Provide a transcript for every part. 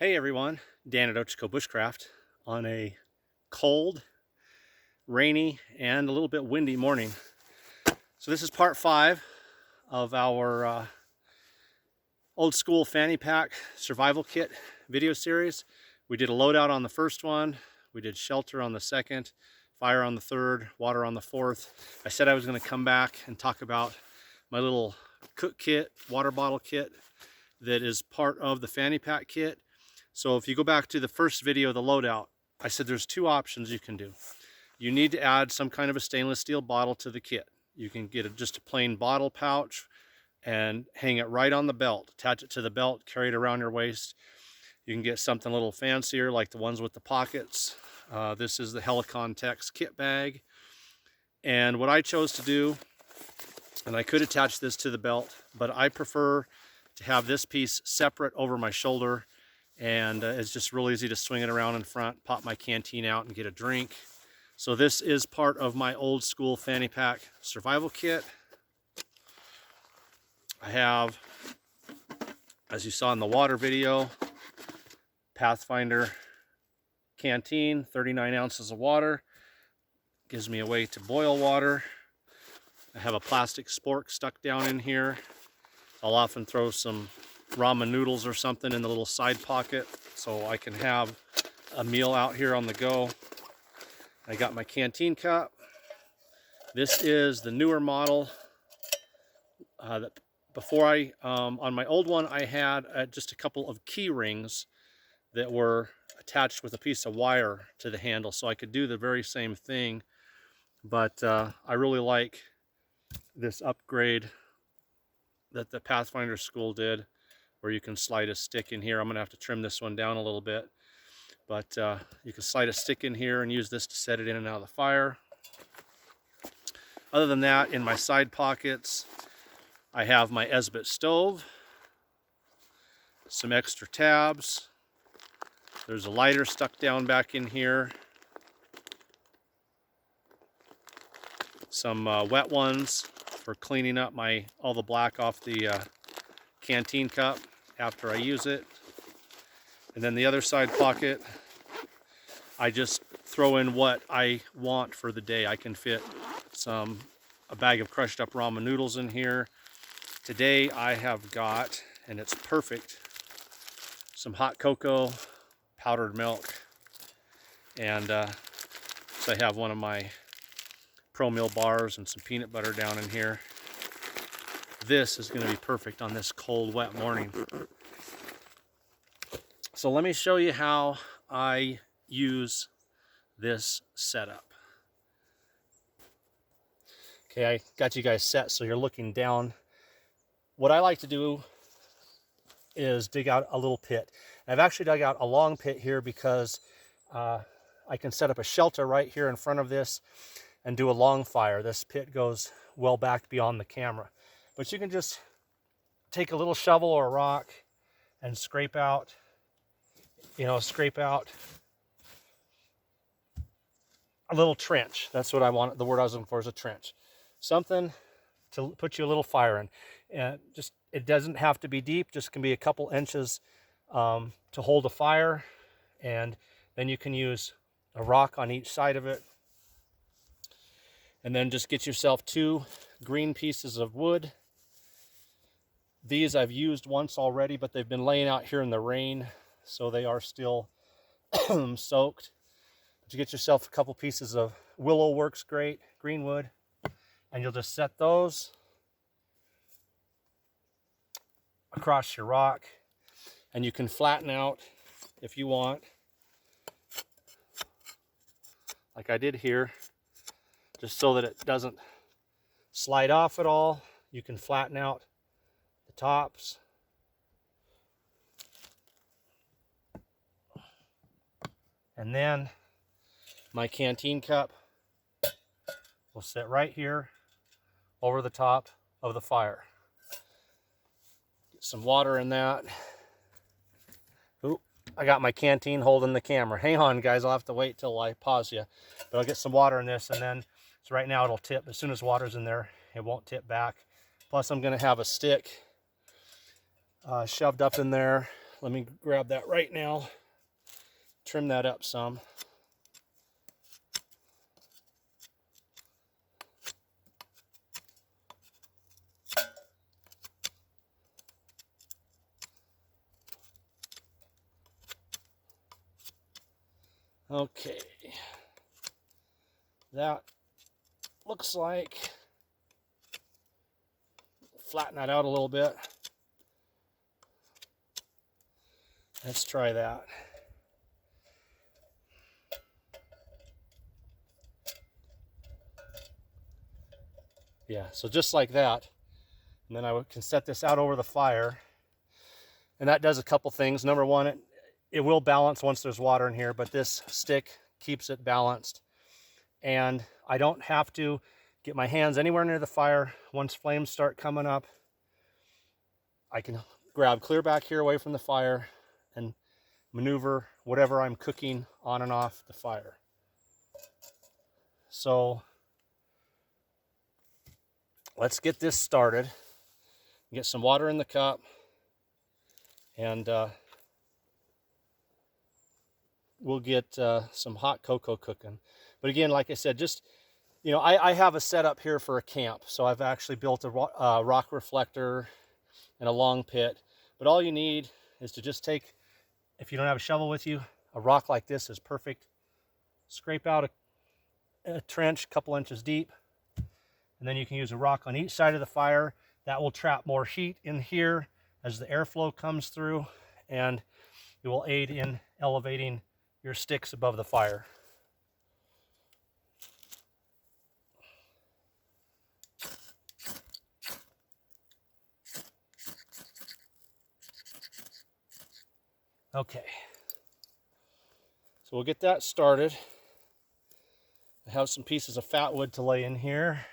Hey everyone, Dan at Bushcraft on a cold, rainy, and a little bit windy morning. So this is part 5 of our old school fanny pack survival kit video series. We did a loadout on the first one, we did shelter on the second, fire on the third, water on the fourth. I said I was going to come back and talk about my little cook kit, water bottle kit that is part of the fanny pack kit. So if you go back to the first video, the loadout, I said there's two options you can do. You need to add some kind of a stainless steel bottle to the kit. You can get just a plain bottle pouch and hang it right on the belt. Attach it to the belt, carry it around your waist. You can get something a little fancier like the ones with the pockets. This is the Helicon Tex kit bag. And what I chose to do, and I could attach this to the belt, but I prefer to have this piece separate over my shoulder. And it's just real easy to swing it around in front, pop my canteen out and get a drink. So this is part of my old school fanny pack survival kit. I have, as you saw in the water video, Pathfinder canteen, 39 ounces of water. Gives me a way to boil water. I have a plastic spork stuck down in here. I'll often throw some ramen noodles or something in the little side pocket so I can have a meal out here on the go. I got my canteen cup. This is the newer model. Before on my old one, I had just a couple of key rings that were attached with a piece of wire to the handle, so I could do the very same thing. But I really like this upgrade that the Pathfinder school did, where you can slide a stick in here. I'm gonna have to trim this one down a little bit, but you can slide a stick in here and use this to set it in and out of the fire. Other than that, in my side pockets, I have my Esbit stove, some extra tabs. There's a lighter stuck down back in here. Some wet ones for cleaning up all the black off the canteen cup after I use it. And then the other side pocket, I just throw in what I want for the day. I can fit a bag of crushed up ramen noodles in here. Today I have got, and it's perfect, some hot cocoa, powdered milk, and so I have one of my Pro Meal bars and some peanut butter down in here. This is going to be perfect on this cold, wet morning. So let me show you how I use this setup. Okay, I got you guys set so you're looking down. What I like to do is dig out a little pit. I've actually dug out a long pit here because I can set up a shelter right here in front of this and do a long fire. This pit goes well back beyond the camera. But you can just take a little shovel or a rock and scrape out a little trench. That's what I want. The word I was looking for is a trench. Something to put you a little fire in. And it doesn't have to be deep, just can be a couple inches to hold a fire. And then you can use a rock on each side of it. And then just get yourself 2 green pieces of wood. These I've used once already, but they've been laying out here in the rain, so they are still soaked. But you get yourself a couple pieces of willow, works great, green wood, and you'll just set those across your rock, and you can flatten out if you want, like I did here, just so that it doesn't slide off at all. You can flatten out the tops. And then my canteen cup will sit right here over the top of the fire. Get some water in that. Oop, I got my canteen holding the camera. Hang on, guys, I'll have to wait till I pause you. But I'll get some water in this, and then, so right now it'll tip. As soon as water's in there, it won't tip back. Plus I'm gonna have a stick shoved up in there Let me grab that right now, trim that up some. Okay, that looks like, flatten that out a little bit. Let's try that. Yeah, so just like that. And then I can set this out over the fire. And that does a couple things. Number one, it will balance once there's water in here, but this stick keeps it balanced. And I don't have to get my hands anywhere near the fire. Once flames start coming up, I can grab clear back here away from the fire and maneuver whatever I'm cooking on and off the fire. So let's get this started. Get some water in the cup, and we'll get some hot cocoa cooking. But again, like I said, just, you know, I have a setup here for a camp. So I've actually built a rock reflector and a long pit. But all you need is to just take, if you don't have a shovel with you, a rock like this is perfect. Scrape out a trench a couple inches deep, and then you can use a rock on each side of the fire. That will trap more heat in here as the airflow comes through, and it will aid in elevating your sticks above the fire. Okay, so we'll get that started. I have some pieces of fat wood to lay in here.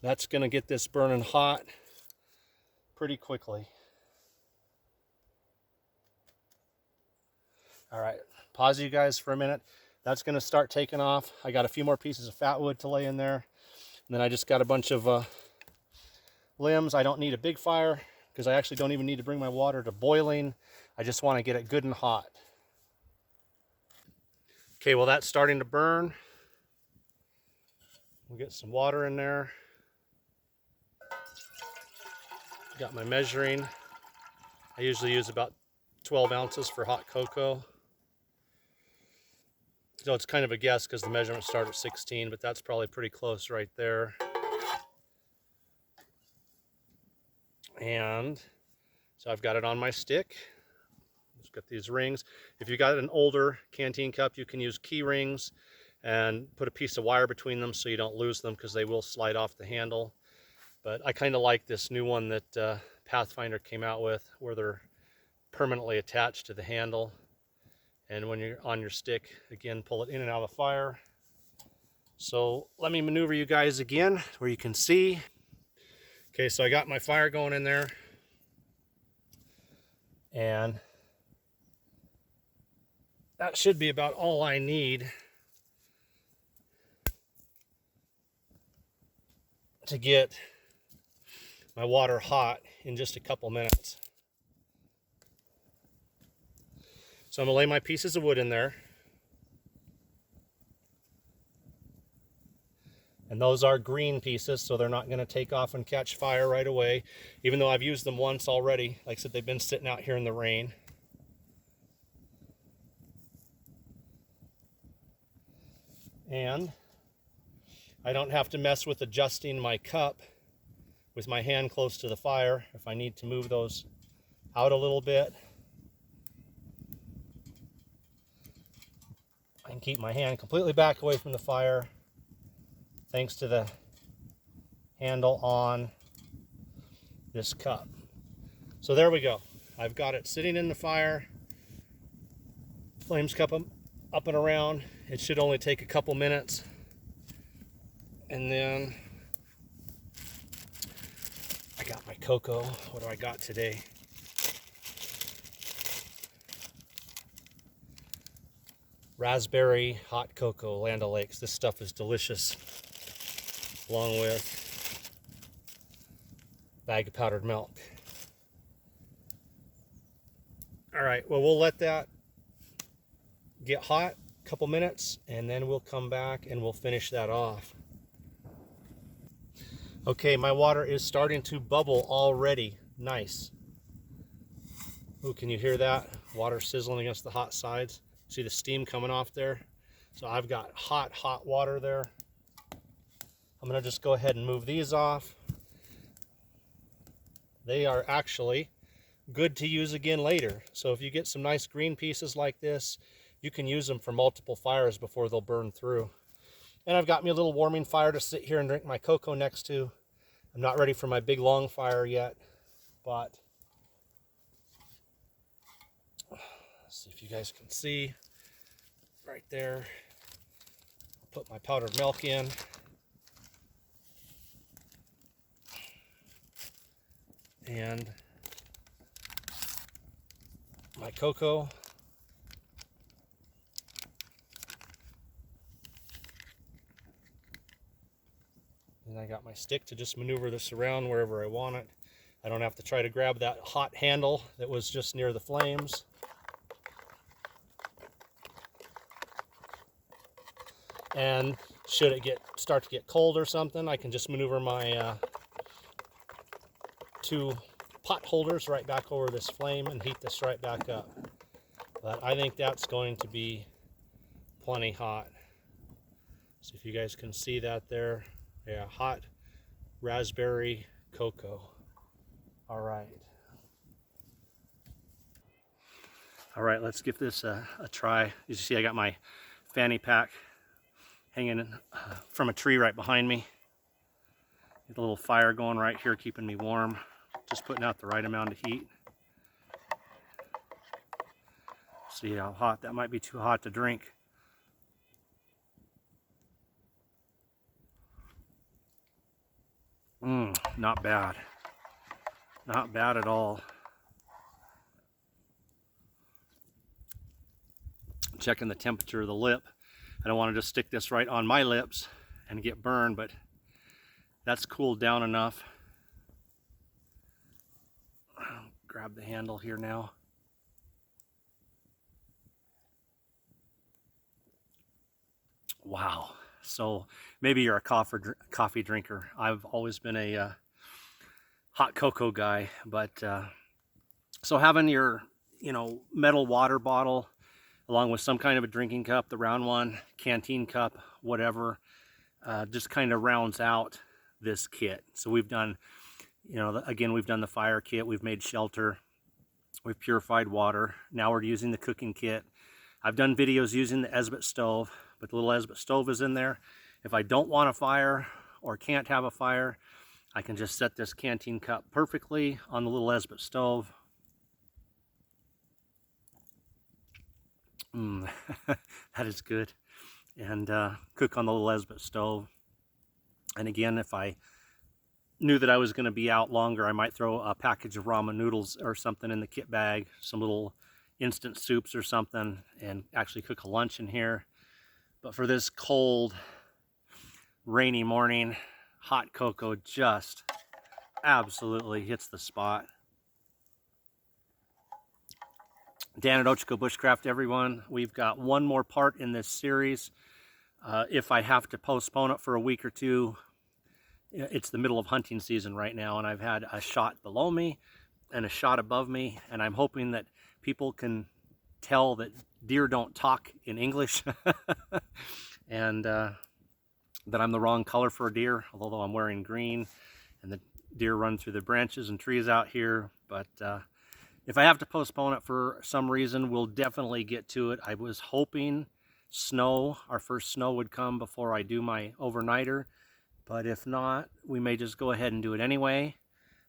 That's going to get this burning hot pretty quickly. All right, pause you guys for a minute. That's going to start taking off. I got a few more pieces of fat wood to lay in there. And then I just got a bunch of limbs. I don't need a big fire because I actually don't even need to bring my water to boiling. I just want to get it good and hot. Okay, well, that's starting to burn. We'll get some water in there. Got my measuring. I usually use about 12 ounces for hot cocoa. So it's kind of a guess because the measurements start at 16, but that's probably pretty close right there. And so I've got it on my stick. Just got these rings. If you got an older canteen cup, you can use key rings and put a piece of wire between them so you don't lose them, because they will slide off the handle. But I kind of like this new one that Pathfinder came out with, where they're permanently attached to the handle. And when you're on your stick, again, pull it in and out of the fire. So let me maneuver you guys again where you can see. Okay, so I got my fire going in there. And that should be about all I need to get my water hot in just a couple minutes. So I'm gonna lay my pieces of wood in there. And those are green pieces, so they're not gonna take off and catch fire right away, even though I've used them once already. Like I said, they've been sitting out here in the rain. And I don't have to mess with adjusting my cup with my hand close to the fire. If I need to move those out a little bit, I can keep my hand completely back away from the fire thanks to the handle on this cup. So there we go. I've got it sitting in the fire. Flames cup up and around. It should only take a couple minutes. And then I got my cocoa. What do I got today? Raspberry hot cocoa, Land O'Lakes. This stuff is delicious. Along with bag of powdered milk. All right, well, we'll let that get hot a couple minutes, and then we'll come back and we'll finish that off. Okay, my water is starting to bubble already. Nice. Ooh, can you hear that? Water sizzling against the hot sides. See the steam coming off there? So I've got hot, hot water there. I'm gonna just go ahead and move these off. They are actually good to use again later. So if you get some nice green pieces like this, you can use them for multiple fires before they'll burn through. And I've got me a little warming fire to sit here and drink my cocoa next to. I'm not ready for my big long fire yet, but let's see if you guys can see right there. I'll put my powdered milk in. And my cocoa. And I got my stick to just maneuver this around wherever I want it. I don't have to try to grab that hot handle that was just near the flames. And should it start to get cold or something, I can just maneuver my two pot holders right back over this flame and heat this right back up. But I think that's going to be plenty hot. So if you guys can see that there, yeah, hot raspberry cocoa. All right. All right, let's give this a try. As you see, I got my Fanny pack hanging from a tree right behind me. Get a little fire going right here, keeping me warm. Just putting out the right amount of heat. See how hot, that might be too hot to drink. Not bad. Not bad at all. Checking the temperature of the lip. I don't want to just stick this right on my lips and get burned, but that's cooled down enough. I'll grab the handle here now. Wow. So maybe you're a coffee drinker. I've always been a hot cocoa guy, but so having your metal water bottle along with some kind of a drinking cup, the round one, canteen cup, whatever, just kind of rounds out this kit. So we've done, again, we've done the fire kit, we've made shelter, we've purified water. Now we're using the cooking kit. I've done videos using the Esbit stove, but the little Esbit stove is in there. If I don't want a fire or can't have a fire, I can just set this canteen cup perfectly on the little Esbit stove. That is good. And cook on the little Esbit stove. And again, if I knew that I was going to be out longer, I might throw a package of ramen noodles or something in the kit bag, some little instant soups or something, and actually cook a lunch in here. But for this cold, rainy morning, hot cocoa just absolutely hits the spot. Dan at Ochiko Bushcraft, everyone. We've got one more part in this series. If I have to postpone it for a week or two, it's the middle of hunting season right now, and I've had a shot below me and a shot above me, and I'm hoping that people can tell that deer don't talk in English and that I'm the wrong color for a deer, although I'm wearing green and the deer run through the branches and trees out here. But if I have to postpone it for some reason, we'll definitely get to it. I was hoping snow, our first snow, would come before I do my overnighter, but if not, we may just go ahead and do it anyway.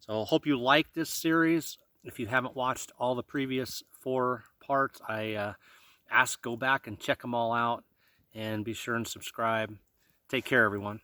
So I hope you like this series. If you haven't watched all the previous 4 parts, I ask go back and check them all out, and be sure and subscribe. Take care, everyone.